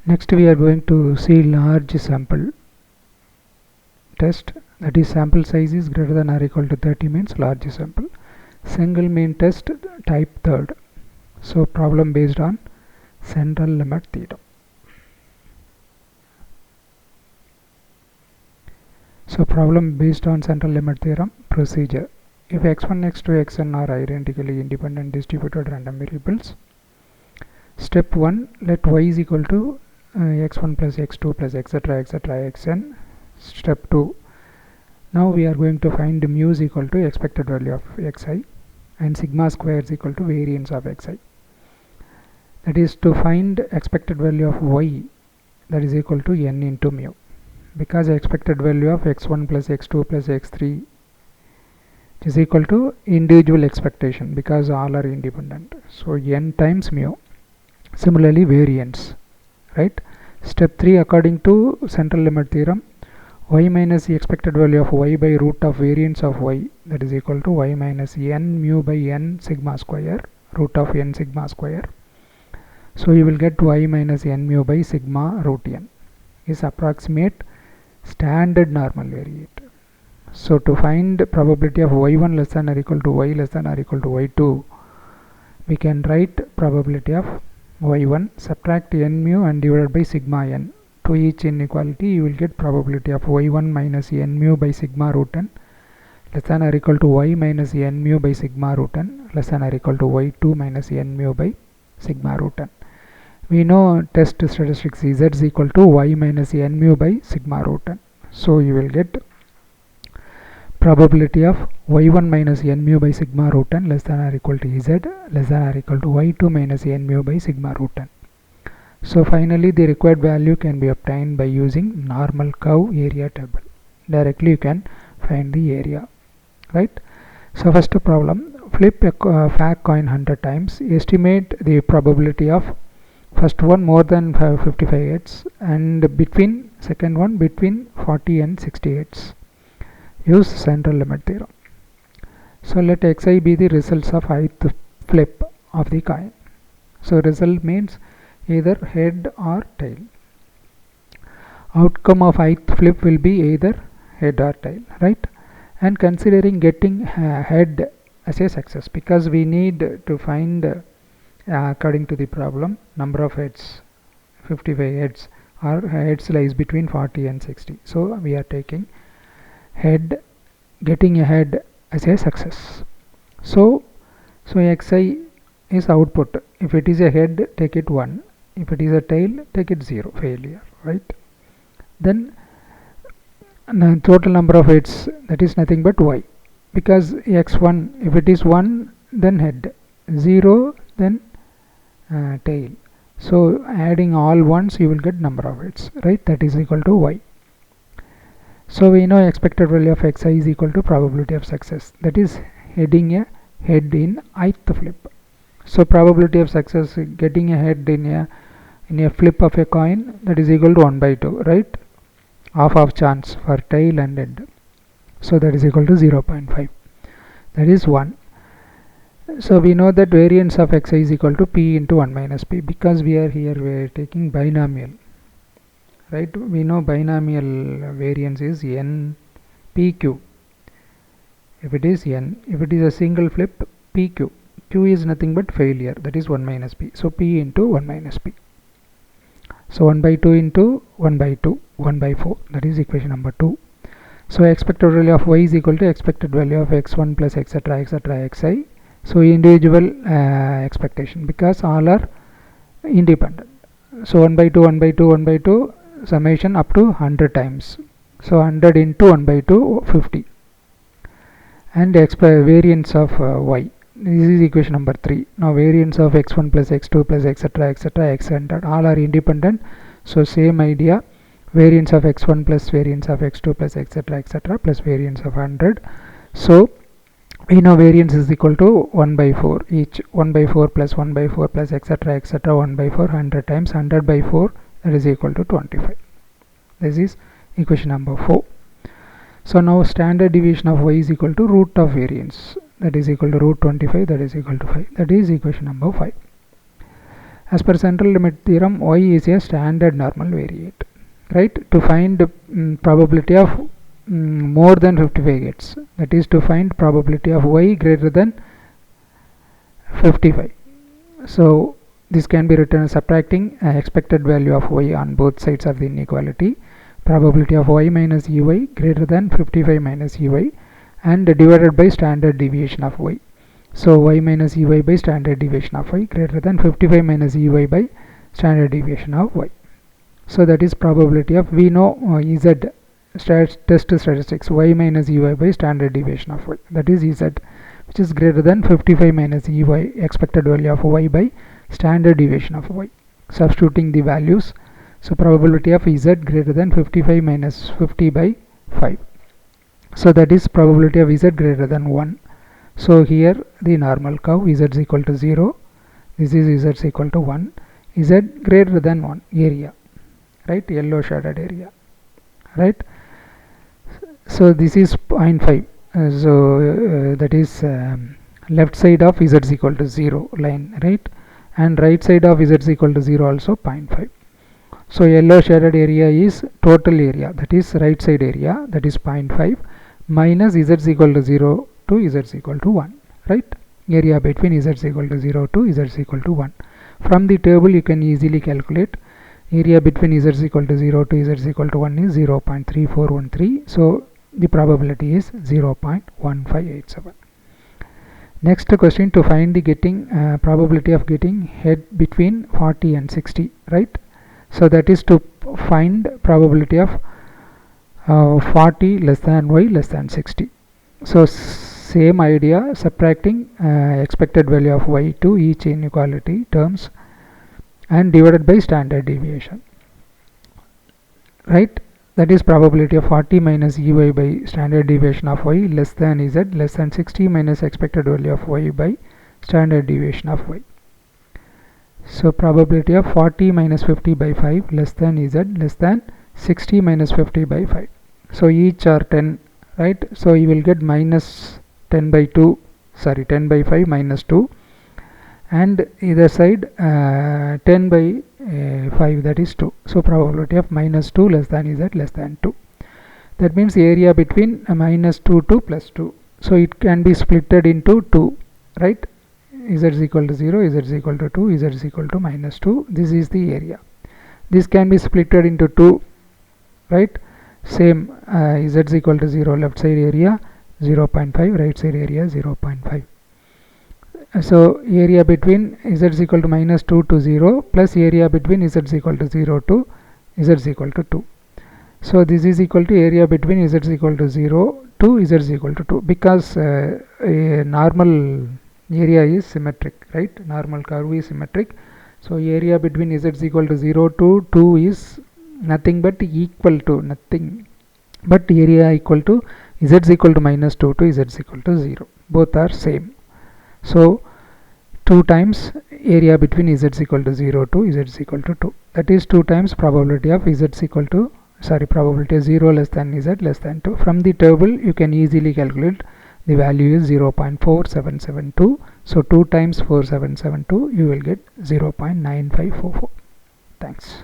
Next we are going to see large sample test, that is sample size is greater than or equal to 30 means large sample. Single mean test type third. So problem based on central limit theorem. So problem based on central limit theorem procedure. If x1, x2, xn are identically independent distributed random variables, step 1, let y is equal to x1 plus x2 plus etc xn. Step 2, now we are going to find mu is equal to expected value of xi and sigma square is equal to variance of xi. That is to find expected value of y, that is equal to n into mu, because expected value of x1 plus x2 plus x3 is equal to individual expectation because all are independent. So n times mu. Similarly variance, right? Step 3, according to central limit theorem, y minus the expected value of y by root of variance of y, that is equal to y minus n mu by n sigma square, root of n sigma square. So you will get y minus n mu by sigma root n is approximate standard normal variate. So to find probability of y1 less than or equal to y less than or equal to y2, we can write probability of y1, subtract n mu and divided by sigma n. To each inequality you will get probability of y1 minus n mu by sigma root n less than or equal to y minus n mu by sigma root n less than or equal to y2 minus n mu by sigma root n. We know test statistics z is equal to y minus n mu by sigma root n. So you will get probability of y1 minus n mu by sigma root n less than or equal to z less than or equal to y2 minus n mu by sigma root n. So finally the required value can be obtained by using normal curve area table. Directly you can find the area, right? So first problem, flip a fat coin 100 times, estimate the probability of first one more than 55 heads and between second one between 40 and 60 heads. Use central limit theorem. So let xi be the results of ith flip of the coin. So result means either head or tail. Outcome of ith flip will be either head or tail, right? And considering getting head as a success, because we need to find according to the problem number of heads, 55 heads, or heads lies between 40 and 60. So we are taking head, getting a head as a success. So xi is output. If it is a head, take it 1. If it is a tail, take it 0, failure, right? Then the total number of heads, that is nothing but y, because x1, if it is 1 then head, 0 then tail. So adding all ones you will get number of heads, right? That is equal to y. So we know expected value of xi is equal to probability of success, that is heading a head in ith flip. So probability of success getting a head in a flip of a coin, that is equal to 1 by 2, right? Half of chance for tail and head. So that is equal to 0.5. That is 1. So we know that variance of xi is equal to p into 1 minus p, because we are taking binomial, right? We know binomial variance is n pq. If it is n, if it is a single flip, pq. Q is nothing but failure, that is 1 minus p. So p into 1 minus p. So 1 by 2 into 1 by 2, 1 by 4, that is equation number 2. So expected value of y is equal to expected value of x1 plus etc xi. So individual expectation, because all are independent. So 1 by 2, 1 by 2, 1 by 2, summation up to 100 times. So 100 into 1 by 2, 50. And variance of y. This is equation number 3. Now variance of x1 plus x2 plus etc xn, all are independent. So same idea, variance of x1 plus variance of x2 plus etc plus variance of 100. So we know variance is equal to 1 by 4 each, 1 by 4 plus 1 by 4 plus etc 1 by 4, 100 times 100 by 4, that is equal to 25. This is equation number 4. So now standard deviation of y is equal to root of variance, that is equal to root 25, that is equal to 5. That is equation number 5. As per central limit theorem, y is a standard normal variate, right? To find probability of more than 55 gets, that is to find probability of y greater than 55. So this can be written as subtracting expected value of y on both sides of the inequality, probability of y minus ey greater than 55 minus ey, and divided by standard deviation of y. So y minus ey by standard deviation of y greater than 55 minus ey by standard deviation of y. So that is probability of, we know z, test statistics, y minus ey by standard deviation of y, that is z, which is greater than 55 minus ey, expected value of y by standard deviation of y. Substituting the values, so probability of z greater than 55 minus 50 by 5. So that is probability of z greater than 1. So here the normal curve, z is equal to 0, this is z is equal to 1, z greater than 1 area, right, yellow shaded area, right. So this is 0.5. That is left side of z is equal to 0 line, right, and right side of z is equal to 0 also 0.5. So yellow shaded area is total area, that is right side area, that is 0.5 minus z is equal to 0 to z is equal to 1, right, area between z is equal to 0 to z is equal to 1. From the table you can easily calculate area between z is equal to 0 to z is equal to 1 is 0.3413. So the probability is 0.1587. Next question, to find the probability of getting head between 40 and 60, right. So that is to find probability of 40 less than y less than 60. So same idea, subtracting expected value of y to each inequality terms and divided by standard deviation, right. That is probability of 40 minus ey by standard deviation of y less than z less than 60 minus expected value of y by standard deviation of y. So probability of 40 minus 50 by 5 less than z less than 60 minus 50 by 5. So each are 10, right. So you will get minus 10 by 2, sorry 10 by 5 minus 2, and either side 10 by 5, that is 2. So probability of minus 2 less than z less than 2. That means area between minus 2 to plus 2. So it can be splitted into 2, right. Z is equal to 0, z is equal to 2, z is equal to minus 2. This is the area. This can be splitted into 2, right. Same, z is equal to 0, left side area 0.5, right side area 0.5. So area between z is equal to minus 2 to 0 plus area between z is equal to 0 to z is equal to 2. So this is equal to area between z is equal to 0 to z is equal to 2, because a normal area is symmetric, right, normal curve is symmetric. So area between z is equal to 0 to 2 is nothing but equal to nothing but area equal to z is equal to minus 2 to z is equal to 0, both are same. So 2 times area between z is equal to 0 to z is equal to 2, that is 2 times probability of z is equal to, sorry, probability of 0 less than z less than 2. From the table you can easily calculate the value is 0.4772. So 2 times 4772 you will get 0.9544. Thanks.